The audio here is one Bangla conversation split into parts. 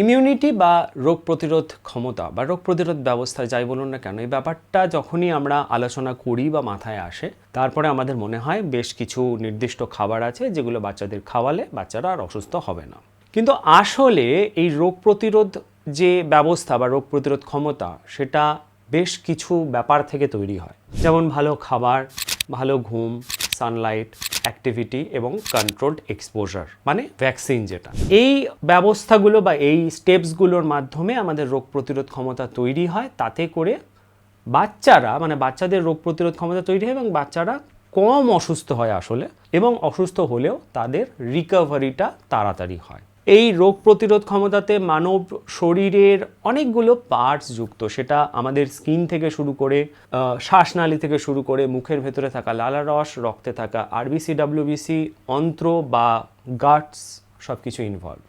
ইমিউনিটি বা রোগ প্রতিরোধ ক্ষমতা বা রোগ প্রতিরোধ ব্যবস্থা যাই বলুন না কেন, এই ব্যাপারটা যখনই আমরা আলোচনা করি বা মাথায় আসে, তারপরে আমাদের মনে হয় বেশ কিছু নির্দিষ্ট খাবার আছে যেগুলো বাচ্চাদের খাওয়ালে বাচ্চারা আর অসুস্থ হবে না। কিন্তু আসলে এই রোগ প্রতিরোধ যে ব্যবস্থা বা রোগ প্রতিরোধ ক্ষমতা, সেটা বেশ কিছু ব্যাপার থেকে তৈরি হয়। যেমন ভালো খাবার, ভালো ঘুম, সানলাইট, অ্যাক্টিভিটি এবং কন্ট্রোলড এক্সপোজার মানে ভ্যাকসিন যেটা। এই ব্যবস্থাগুলো বা এই স্টেপসগুলোর মাধ্যমে আমাদের রোগ প্রতিরোধ ক্ষমতা তৈরি হয়, তাতে করে বাচ্চারা মানে বাচ্চাদের রোগ প্রতিরোধ ক্ষমতা তৈরি হয় এবং বাচ্চারা কম অসুস্থ হয় আসলে, এবং অসুস্থ হলেও তাদের রিকভারিটা তাড়াতাড়ি হয়। এই রোগ প্রতিরোধ ক্ষমতাতে মানব শরীরের অনেকগুলো পার্টস যুক্ত, সেটা আমাদের স্কিন থেকে শুরু করে শ্বাসনালী থেকে শুরু করে মুখের ভেতরে থাকা লালারস, রক্তে থাকা আরবিসি, ডাব্লিউবিসি, অন্ত্র বা গাটস সব কিছু ইনভলভ।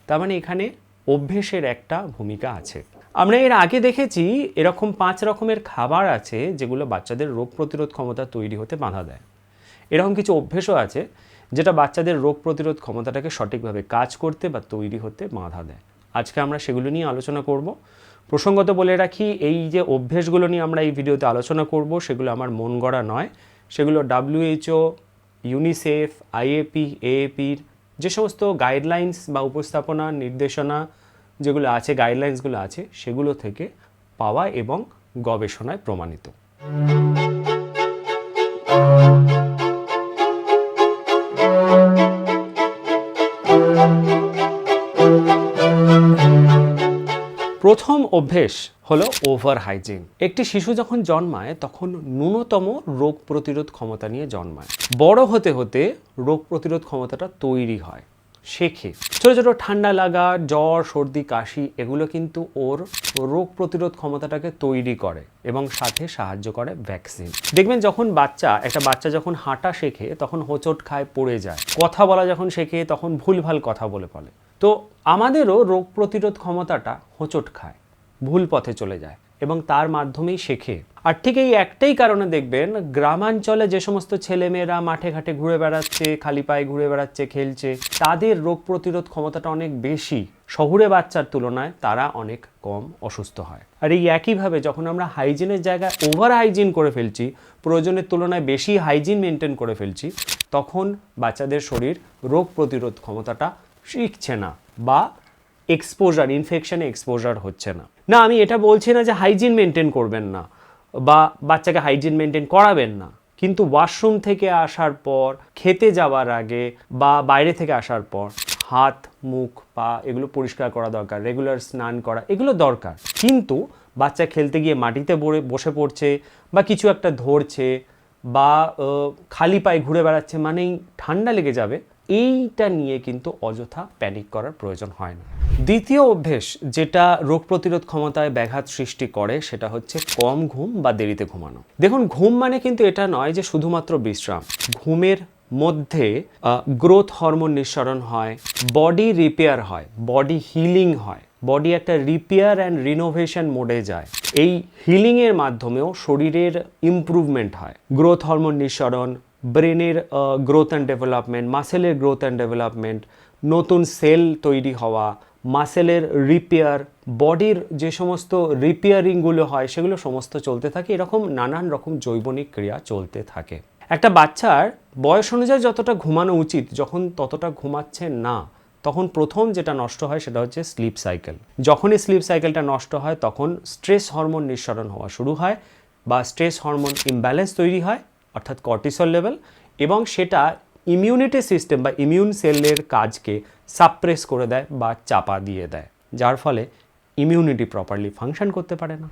তার মানে এখানে অভ্যেসের একটা ভূমিকা আছে। আমরা এর আগে দেখেছি এরকম 5 রকমের খাবার আছে যেগুলো বাচ্চাদের রোগ প্রতিরোধ ক্ষমতা তৈরি হতে বাধা দেয়। এরকম কিছু অভ্যেসও আছে যেটা বাচ্চাদের রোগ প্রতিরোধ ক্ষমতাটাকে সঠিকভাবে কাজ করতে বা তৈরি হতে বাধা দেয়। আজকে আমরা সেগুলো নিয়ে আলোচনা করব। প্রসঙ্গত বলে রাখি, এই যে অভ্যেসগুলো নিয়ে আমরা এই ভিডিওতে আলোচনা করব সেগুলো আমার মন গড়া নয়, সেগুলো WHO, ইউনিসেফ, IAP, AAPর যে সমস্ত গাইডলাইন্স বা উপস্থাপনা নির্দেশনা যেগুলো আছে, গাইডলাইন্সগুলো আছে, সেগুলো থেকে পাওয়া এবং গবেষণায় প্রমাণিত। প্রথম অভ্যেস হলো ওভার হাইজিন। একটি শিশু যখন জন্মায় তখন ন্যূনতম রোগ প্রতিরোধ ক্ষমতা নিয়ে জন্মায়। বড় হতে হতে রোগ প্রতিরোধ ক্ষমতাটা তৈরি হয়, শেখে। ছোট ছোট ঠান্ডা লাগা, জ্বর, সর্দি, কাশি এগুলো কিন্তু ওর রোগ প্রতিরোধ ক্ষমতাটাকে তৈরি করে এবং সাথে সাহায্য করে ভ্যাকসিন। দেখবেন যখন একটা বাচ্চা যখন হাঁটা শেখে তখন হোঁচট খায়, পড়ে যায়। কথা বলা যখন শেখে তখন ভুলভাল কথা বলে ফেলে। তো আমাদেরও রোগ প্রতিরোধ ক্ষমতাটা হোঁচট খায়, ভুল পথে চলে যায় এবং তার মাধ্যমেই শেখে। আর ঠিক এই একটাই কারণে দেখবেন গ্রামাঞ্চলে যে সমস্ত ছেলেমেয়েরা মাঠে ঘাটে ঘুরে বেড়াচ্ছে, খালি পায়ে ঘুরে বেড়াচ্ছে, খেলছে, তাদের রোগ প্রতিরোধ ক্ষমতাটা অনেক বেশি। শহুরে বাচ্চার তুলনায় তারা অনেক কম অসুস্থ হয়। আর এই একইভাবে যখন আমরা হাইজিনের জায়গায় ওভার হাইজিন করে ফেলছি, প্রয়োজনের তুলনায় বেশি হাইজিন মেনটেন করে ফেলছি, তখন বাচ্চাদের শরীর রোগ প্রতিরোধ ক্ষমতাটা শিখছে না বা ইনফেকশনে এক্সপোজার হচ্ছে না। না, আমি এটা বলছি না যে হাইজিন মেনটেন করবেন না বা বাচ্চাকে হাইজিন মেনটেন করাবেন না, কিন্তু ওয়াশরুম থেকে আসার পর, খেতে যাওয়ার আগে বা বাইরে থেকে আসার পর হাত, মুখ, পা এগুলো পরিষ্কার করা দরকার, রেগুলার স্নান করা এগুলো দরকার। কিন্তু বাচ্চা খেলতে গিয়ে মাটিতে বসে পড়ছে বা কিছু একটা ধরছে বা খালি পায়ে ঘুরে বেড়াচ্ছে মানেই ঠান্ডা লেগে যাবে, এইটা নিয়ে কিন্তু অযথা প্যানিক করার প্রয়োজন হয় না। দ্বিতীয় অভ্যেস যেটা রোগ প্রতিরোধ ক্ষমতায় ব্যাঘাত সৃষ্টি করে সেটা হচ্ছে কম ঘুম বা দেরিতে ঘুমানো। দেখুন, ঘুম মানে কিন্তু এটা নয় যে শুধুমাত্র বিশ্রাম। ঘুমের মধ্যে গ্রোথ হরমোন নিঃসরণ হয়, বডি রিপেয়ার হয়, বডি হিলিং হয়, বডি একটা রিপেয়ার অ্যান্ড রিনোভেশন মোডে যায়। এই হিলিংয়ের মাধ্যমেও শরীরের ইমপ্রুভমেন্ট হয়। গ্রোথ হরমোন নিঃসরণ, ব্রেনের গ্রোথ অ্যান্ড ডেভেলপমেন্ট, মাসেলের গ্রোথ অ্যান্ড ডেভেলপমেন্ট, নতুন সেল তৈরি হওয়া, মাসেলের রিপেয়ার, বডির যে সমস্ত রিপেয়ারিংগুলো হয় সেগুলো সমস্ত চলতে থাকে। এরকম নানান রকম জৈবনিক ক্রিয়া চলতে থাকে। একটা বাচ্চার বয়স অনুযায়ী যতটা ঘুমানো উচিত, যখন ততটা ঘুমাচ্ছে না, তখন প্রথম যেটা নষ্ট হয় সেটা হচ্ছে স্লিপ সাইকেল। যখনই স্লিপ সাইকেলটা নষ্ট হয় তখন স্ট্রেস হরমোন নিঃসরণ হওয়া শুরু হয় বা স্ট্রেস হরমোন ইমব্যালেন্স তৈরি হয়, অর্থাৎ কর্টিসল লেভেল, এবং সেটা ইমিউনিটি সিস্টেম বা ইমিউন সেলের কাজকে সাপ্রেস করে দেয় বা চাপা দিয়ে দেয়, যার ফলে ইমিউনিটি প্রপারলি ফাংশন করতে পারে না।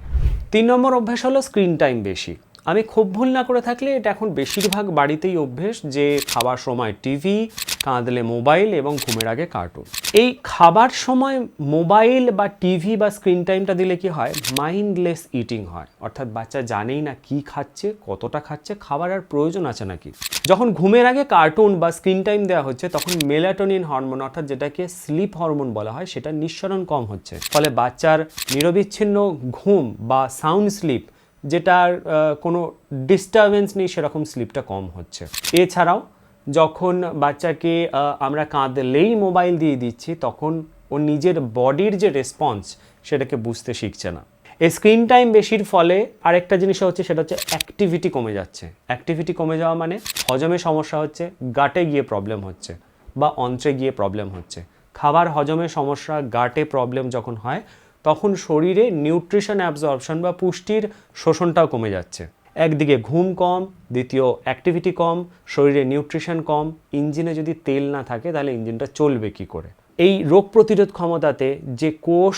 3 নম্বর অভ্যাস হলো স্ক্রিন টাইম বেশি। আমি খুব ভুল না করে থাকলে এটা এখন বেশিরভাগ বাড়িতেই অভ্যেস যে খাবার সময় টিভি, কাঁদলে মোবাইল এবং ঘুমের আগে কার্টুন। এই খাবার সময় মোবাইল বা টিভি বা স্ক্রিন টাইমটা দিলে কি হয়, মাইন্ডলেস ইটিং হয়, অর্থাৎ বাচ্চা জানেই না কি খাচ্ছে, কতটা খাচ্ছে, খাবার আর প্রয়োজন আছে নাকি। যখন ঘুমের আগে কার্টুন বা স্ক্রিন টাইম দেওয়া হচ্ছে তখন মেলাটোনিন হরমোন, অর্থাৎ যেটাকে স্লিপ হরমোন বলা হয়, সেটা নিঃসরণ কম হচ্ছে। ফলে বাচ্চার নিরবিচ্ছিন্ন ঘুম বা সাউন্ড স্লিপ, যেটার কোনো ডিস্টারবেন্স নেই, সেরকম স্লিপটা কম হচ্ছে। এছাড়াও যখন বাচ্চাকে আমরা কাঁদলেই মোবাইল দিয়ে দিচ্ছি তখন ও নিজের বডির যে রেসপন্স সেটাকে বুঝতে শিখছে না। এই স্ক্রিন টাইম বেশির ফলে আরেকটা জিনিস হচ্ছে, সেটা হচ্ছে অ্যাক্টিভিটি কমে যাচ্ছে। অ্যাক্টিভিটি কমে যাওয়া মানে হজমে সমস্যা হচ্ছে, গাটে গিয়ে প্রবলেম হচ্ছে বা অন্ত্রে গিয়ে প্রবলেম হচ্ছে। খাবার হজমের সমস্যা, গাটে প্রবলেম যখন হয় তখন শরীরে নিউট্রিশন অ্যাবজর্পশন বা পুষ্টির শোষণটাও কমে যাচ্ছে। একদিকে ঘুম কম, দ্বিতীয় অ্যাক্টিভিটি কম, শরীরে নিউট্রিশন কম। ইঞ্জিনে যদি তেল না থাকে তাহলে ইঞ্জিনটা চলবে কি করে? এই রোগ প্রতিরোধ ক্ষমতাতে যে কোষ,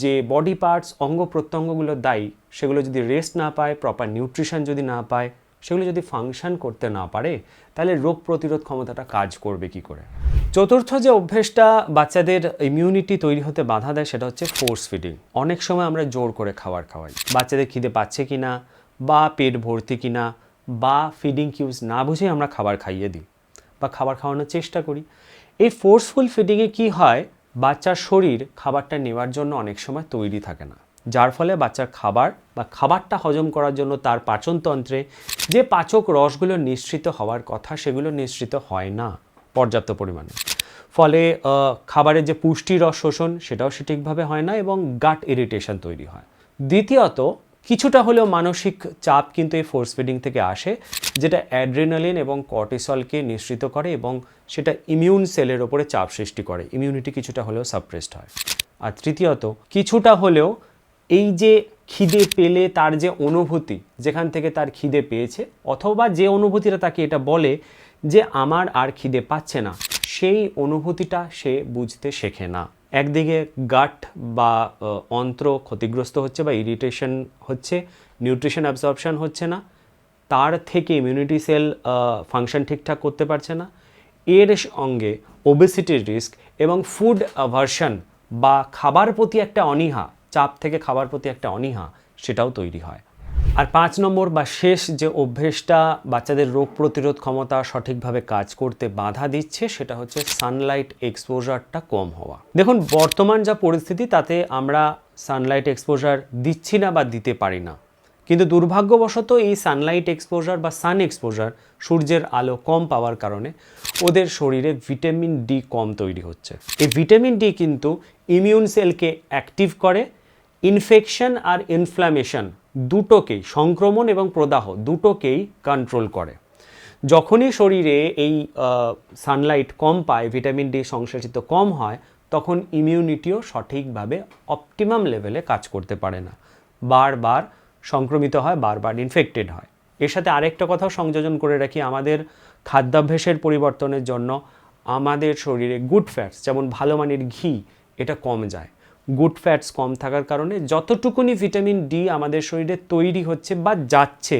যে বডি পার্টস, অঙ্গ প্রত্যঙ্গগুলো দায়ী, সেগুলো যদি রেস্ট না পায়, প্রপার নিউট্রিশন যদি না পায়, সেগুলো যদি ফাংশন করতে না পারে, তাহলে রোগ প্রতিরোধ ক্ষমতাটা কাজ করবে কি করে? চতুর্থ যে অভ্যেসটা বাচ্চাদের ইমিউনিটি তৈরি হতে বাধা দেয় সেটা হচ্ছে ফোর্স ফিডিং। অনেক সময় আমরা জোর করে খাবার খাওয়াই। বাচ্চাদের খিদে পাচ্ছে কিনা, বা পেট ভর্তি কিনা, বা ফিডিং কিউজ না বুঝে আমরা খাবার খাইয়ে দিই বা খাবার খাওয়ানোর চেষ্টা করি। এই ফোর্সফুল ফিডিংয়ে কি হয়, বাচ্চার শরীর খাবারটা নেওয়ার জন্য অনেক সময় তৈরি থাকে না, যার ফলে বাচ্চার খাবার বা খাবারটা হজম করার জন্য তার পাচনতন্ত্রে যে পাচক রসগুলো নিঃসৃত হওয়ার কথা সেগুলো নিঃসৃত হয় না পর্যাপ্ত পরিমাণে। ফলে খাবারের যে পুষ্টি রস শোষণ সেটাও সঠিকভাবে হয় না এবং গাট ইরিটেশন তৈরি হয়। দ্বিতীয়ত, কিছুটা হলেও মানসিক চাপ কিন্তু এই ফোর্স ফিডিং থেকে আসে, যেটা অ্যাড্রেনালিন এবং কর্টিসলকে নিঃসৃত করে এবং সেটা ইমিউন সেলের ওপরে চাপ সৃষ্টি করে, ইমিউনিটি কিছুটা হলেও সাপ্রেসড হয়। আর তৃতীয়ত, কিছুটা হলেও এই যে খিদে পেলে তার যে অনুভূতি, যেখান থেকে তার খিদে পেয়েছে, অথবা যে অনুভূতিটা তাকে এটা বলে যে আমার আর খিদে পাচ্ছে না, সেই অনুভূতিটা সে বুঝতে শেখে না। একদিকে গাট বা অন্ত্র ক্ষতিগ্রস্ত হচ্ছে বা ইরিটেশন হচ্ছে, নিউট্রিশন অ্যাবজর্পশন হচ্ছে না, তার থেকে ইমিউনিটি সেল ফাংশন ঠিকঠাক করতে পারছে না। এর সঙ্গে ওবেসিটির রিস্ক এবং ফুড অ্যাভারশন বা খাবার প্রতি একটা অনীহা, চাপ থেকে খাবার প্রতি একটা অনীহা, সেটাও তৈরি হয়। আর 5 নম্বর বা শেষ যে অভ্যেসটা বাচ্চাদের রোগ প্রতিরোধ ক্ষমতা সঠিকভাবে কাজ করতে বাধা দিচ্ছে সেটা হচ্ছে সানলাইট এক্সপোজারটা কম হওয়া। দেখুন, বর্তমান যা পরিস্থিতি তাতে আমরা সানলাইট এক্সপোজার দিচ্ছি না বা দিতে পারি না, কিন্তু দুর্ভাগ্যবশত এই সানলাইট এক্সপোজার বা সান এক্সপোজার, সূর্যের আলো কম পাওয়ার কারণে ওদের শরীরে ভিটামিন ডি কম তৈরি হচ্ছে। এই ভিটামিন ডি কিন্তু ইমিউন সেলকে অ্যাক্টিভ করে, ইনফেকশন আর ইনফ্ল্যামেশন দুটোকেই, সংক্রমণ এবং প্রদাহ দুটোকেই কন্ট্রোল করে। যখনই শরীরে এই সানলাইট কম পায়, ভিটামিন ডি সংশ্লেষিত কম হয়, তখন ইমিউনিটিও সঠিকভাবে অপটিমাম লেভেলে কাজ করতে পারে না, বারবার সংক্রমিত হয়, বারবার ইনফেক্টেড হয়। এর সাথে আরেকটা কথাও সংযোজন করে রাখি, আমাদের খাদ্যাভ্যাসের পরিবর্তনের জন্য আমাদের শরীরে গুড ফ্যাটস, যেমন ভালো মানের ঘি, এটা কম যায়। গুড ফ্যাটস কম থাকার কারণে যতটুকুনি ভিটামিন ডি আমাদের শরীরে তৈরি হচ্ছে বা যাচ্ছে,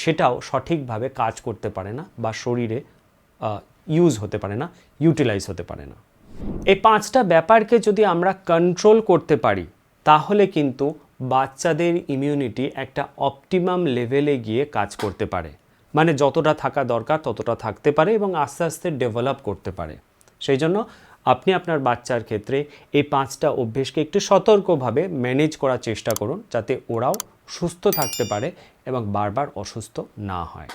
সেটাও সঠিকভাবে কাজ করতে পারে না বা শরীরে ইউজ হতে পারে না, ইউটিলাইজ হতে পারে না। এই 5টা ব্যাপারকে যদি আমরা কন্ট্রোল করতে পারি, তাহলে কিন্তু বাচ্চাদের ইমিউনিটি একটা অপটিমাম লেভেলে গিয়ে কাজ করতে পারে, মানে যতটা থাকা দরকার ততটা থাকতে পারে এবং আস্তে আস্তে ডেভেলপ করতে পারে। সেই জন্য আপনি আপনার বাচ্চার ক্ষেত্রে এই 5টা অভ্যেসকে একটু সতর্কভাবে ম্যানেজ করার চেষ্টা করুন, যাতে ওরাও সুস্থ থাকতে পারে এবং বারবার অসুস্থ না হয়।